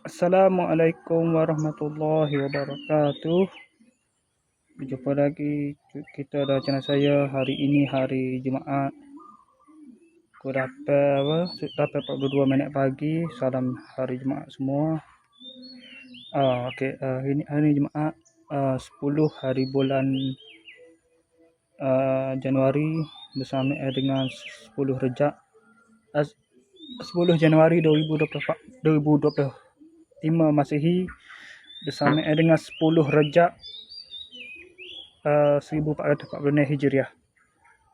Assalamualaikum warahmatullahi wabarakatuh. Berjumpa lagi kita dan channel saya. Hari ini hari Jumaat. Pukul 8.42 minit pagi. Salam hari Jumaat semua. Hari Jumaat 10 hari bulan Januari bersama dengan 10 Rejab 10 Januari 2025 Masihi bersama dengan 10 Rejab 1440 Hijriah.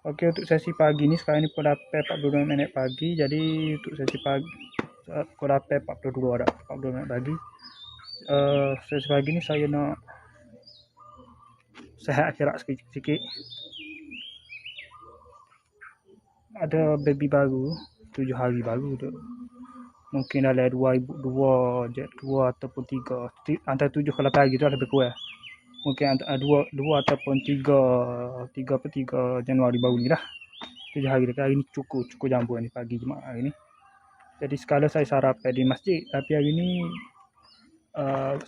Okey, untuk sesi pagi ni sekarang ni pukul 8.42 minit pagi. Jadi untuk sesi pagi pukul 8.42 dah, 42 minit pagi. Sesi pagi ni saya nak sihat akhirat sikit-sikit. Ada baby baru, 7 hari baru tu. Mungkin dalam 2 ataupun 3, antara 7 ke 8 hari tu lah lebih kurang. Mungkin antara 2 ataupun 3 Januari baru ni lah. 7 hari dekat hari ni cukup jambu ni pagi Jumaat hari ni. Jadi sekala saya sarapan di masjid, tapi hari ni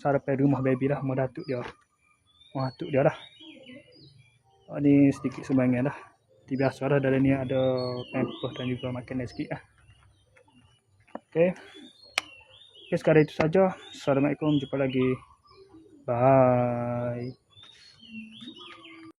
sarapan di rumah baby lah, rumah datuk dia lah. Ni sedikit sumbangan lah. Seperti biasa lah, dalam ni ada pampers dan juga makanan sikit lah. Okey, sekadar itu saja. Assalamualaikum, jumpa lagi. Bye.